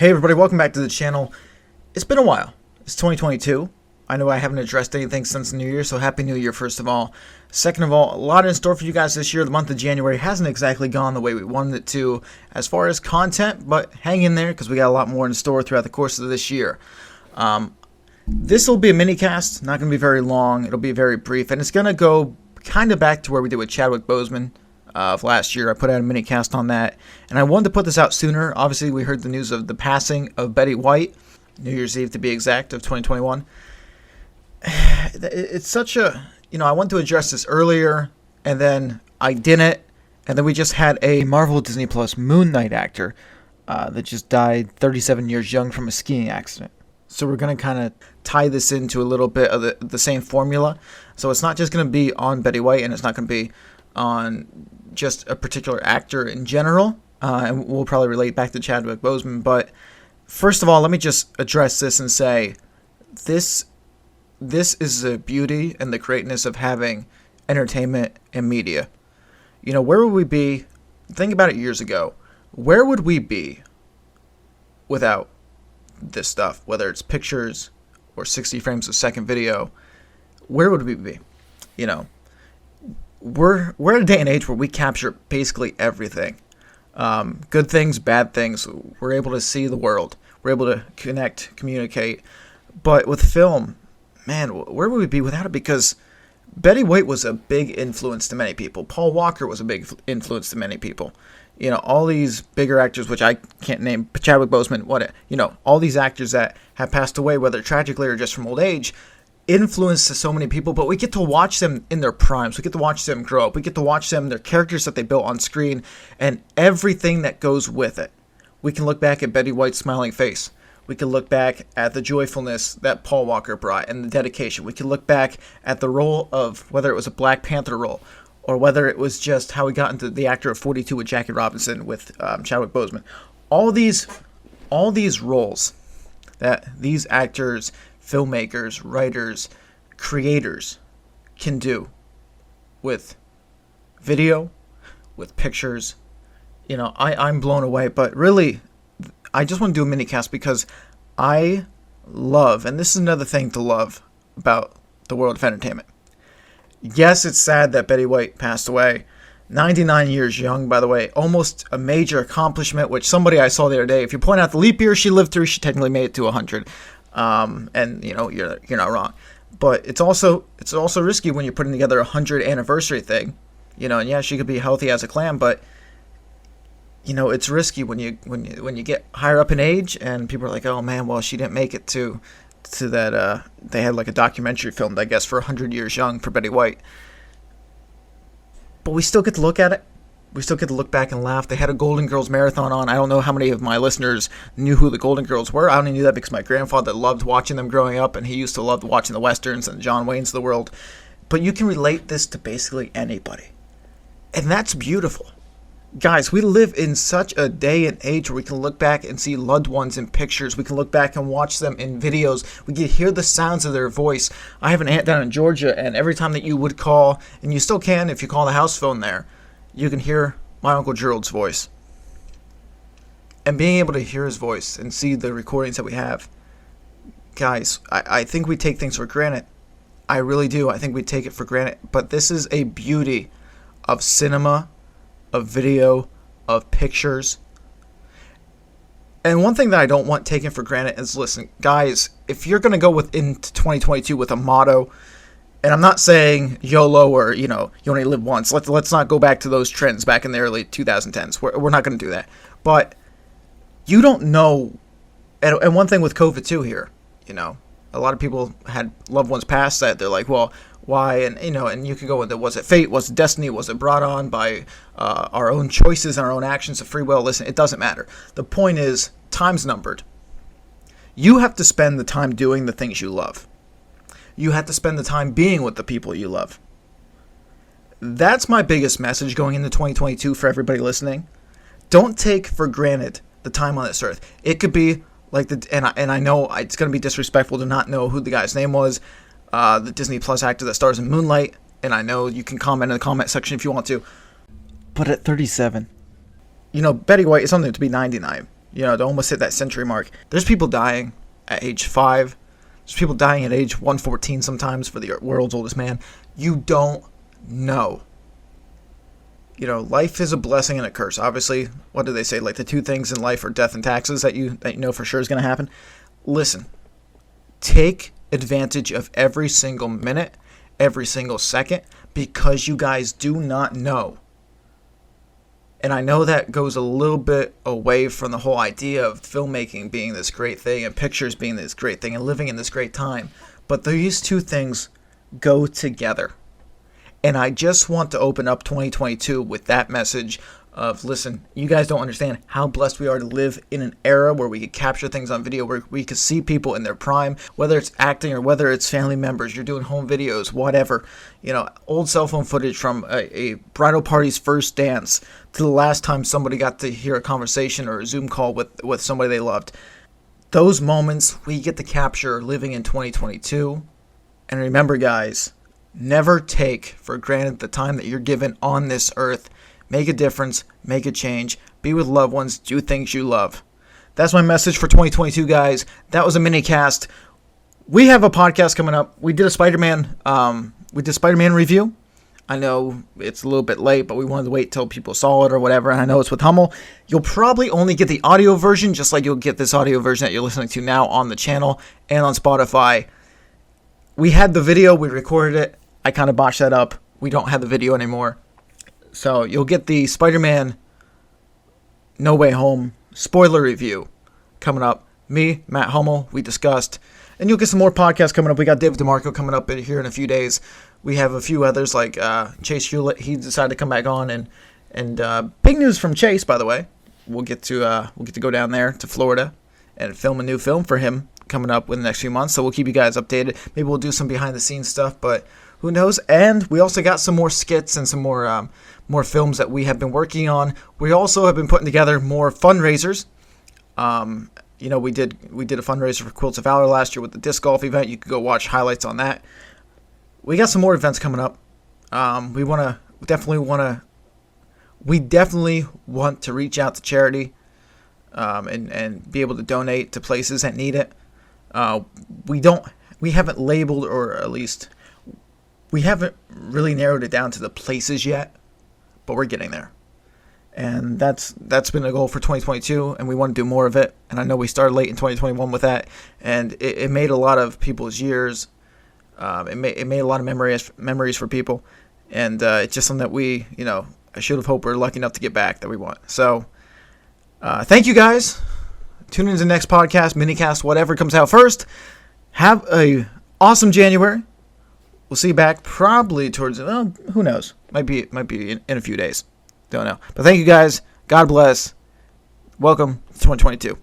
Hey everybody, welcome back to the channel. It's been a while. It's 2022. I know I haven't addressed anything since New Year, so Happy New Year first of all. Second of all, a lot in store for you guys this year. The month of January hasn't exactly gone the way we wanted it to as far as content, but hang in there because we got a lot more in store throughout the course of this year. This will be a mini cast, not going to be very long. It'll be very brief, and it's going to go kind of back to where we did with Chadwick Boseman of last year. I put out a mini cast on that, and I wanted to put this out sooner. Obviously, we heard the news of the passing of Betty White, New Year's Eve to be exact, of 2021. It's such a, I wanted to address this earlier, and then I didn't, and then we just had a Marvel Disney Plus Moon Knight actor that just died 37 years young from a skiing accident. So we're going to kind of tie this into a little bit of the same formula. So it's not just going to be on Betty White, and it's not going to be on just a particular actor in general, and we'll probably relate back to Chadwick Boseman. But first of all, let me just address this and say this is the beauty and the greatness of having entertainment and media. Where would we be? Think about it years ago. Where would we be without this stuff? Whether it's pictures or 60 frames a second video, where would we be? We're at a day and age where we capture basically everything. Good things, bad things. We're able to see the world. We're able to connect, communicate. But with film, man, where would we be without it? Because Betty White was a big influence to many people. Paul Walker was a big influence to many people. All these bigger actors, which I can't name, Chadwick Boseman, all these actors that have passed away, whether tragically or just from old age, influenced to so many people. But we get to watch them in their primes. We get to watch them grow up. We get to watch them, their characters that they built on screen, and everything that goes with it. We can look back at Betty White's smiling face. We can look back at the joyfulness that Paul Walker brought and the dedication. We can look back at the role of whether it was a Black Panther role or whether it was just how we got into the actor of 42 with Jackie Robinson with Chadwick Boseman. All these roles that these actors, filmmakers, writers, creators can do with video, with pictures. I'm blown away. But really, I just want to do a mini cast because I love, and this is another thing to love about the world of entertainment. Yes, it's sad that Betty White passed away. 99 years young, by the way. Almost a major accomplishment, which somebody I saw the other day, if you point out the leap year she lived through, she technically made it to 100. And you're not wrong. But it's also risky when you're putting together a 100th anniversary thing. And yeah, she could be healthy as a clam, but it's risky when you get higher up in age and people are like, oh man, well, she didn't make it to that. They had like a documentary filmed, I guess, for 100 years young for Betty White. But we still get to look at it. We still get to look back and laugh. They had a Golden Girls marathon on. I don't know how many of my listeners knew who the Golden Girls were. I only knew that because my grandfather loved watching them growing up, and he used to love watching the Westerns and John Waynes of the world. But you can relate this to basically anybody. And that's beautiful. Guys, we live in such a day and age where we can look back and see loved ones in pictures. We can look back and watch them in videos. We can hear the sounds of their voice. I have an aunt down in Georgia, and every time that you would call, and you still can if you call the house phone there, you can hear my Uncle Gerald's voice. And being able to hear his voice and see the recordings that we have, guys, I think we take things for granted. I really do. I think we take it for granted. But this is a beauty of cinema, of video, of pictures. And one thing that I don't want taken for granted is, listen, guys, if you're going to go into 2022 with a motto, and I'm not saying YOLO or, you only live once. Let's not go back to those trends back in the early 2010s. We're not going to do that. But you don't know. And one thing with COVID too here, a lot of people had loved ones pass that. They're like, well, why? And, and you could go into, was it fate? Was it destiny? Was it brought on by our own choices and our own actions of free will? Listen, it doesn't matter. The point is, time's numbered. You have to spend the time doing the things you love. You have to spend the time being with the people you love. That's my biggest message going into 2022 for everybody listening. Don't take for granted the time on this earth. It could be like and I know it's going to be disrespectful to not know who the guy's name was, the Disney Plus actor that stars in Moonlight, and I know you can comment in the comment section if you want to. But at 37, Betty White is something to be 99. to almost hit that century mark. There's people dying at age 5. There's people dying at age 114 sometimes for the world's oldest man. You don't know. Life is a blessing and a curse. Obviously, what do they say? Like the two things in life are death and taxes that you know for sure is going to happen. Listen, take advantage of every single minute, every single second, because you guys do not know. And I know that goes a little bit away from the whole idea of filmmaking being this great thing and pictures being this great thing and living in this great time. But these two things go together. And I just want to open up 2022 with that message of, listen, you guys don't understand how blessed we are to live in an era where we could capture things on video, where we could see people in their prime, whether it's acting or whether it's family members, you're doing home videos, whatever. Old cell phone footage from a bridal party's first dance to the last time somebody got to hear a conversation or a Zoom call with somebody they loved. Those moments we get to capture living in 2022. And remember, guys, never take for granted the time that you're given on this earth. Make a difference, make a change, be with loved ones, do things you love. That's my message for 2022, guys. That was a mini cast. We have a podcast coming up. We did a Spider-Man review. I know it's a little bit late, but we wanted to wait till people saw it or whatever, and I know it's with Hummel. You'll probably only get the audio version, just like you'll get this audio version that you're listening to now on the channel and on Spotify. We had the video, we recorded it. I kind of botched that up. We don't have the video anymore. So you'll get the Spider-Man No Way Home spoiler review coming up. Me, Matt Hummel, we discussed. And you'll get some more podcasts coming up. We got David DeMarco coming up here in a few days. We have a few others like Chase Hewlett. He decided to come back on. And big news from Chase, by the way. We'll get to go down there to Florida and film a new film for him coming up in the next few months. So we'll keep you guys updated. Maybe we'll do some behind-the-scenes stuff, but who knows? And we also got some more skits and some more films that we have been working on. We also have been putting together more fundraisers. We did a fundraiser for Quilts of Valor last year with the disc golf event. You could go watch highlights on that. We got some more events coming up. We definitely want to reach out to charity and be able to donate to places that need it. We haven't labeled, or at least we haven't really narrowed it down to the places yet, but we're getting there. And that's been a goal for 2022, and we want to do more of it. And I know we started late in 2021 with that, and it made a lot of people's years. It made a lot of memories for people, and it's just something that I should have hoped we're lucky enough to get back that we want. So thank you guys. Tune in to the next podcast, minicast, whatever comes out first. Have a awesome January. We'll see you back probably towards, who knows? Might be in a few days. Don't know. But thank you guys. God bless. Welcome to 2022.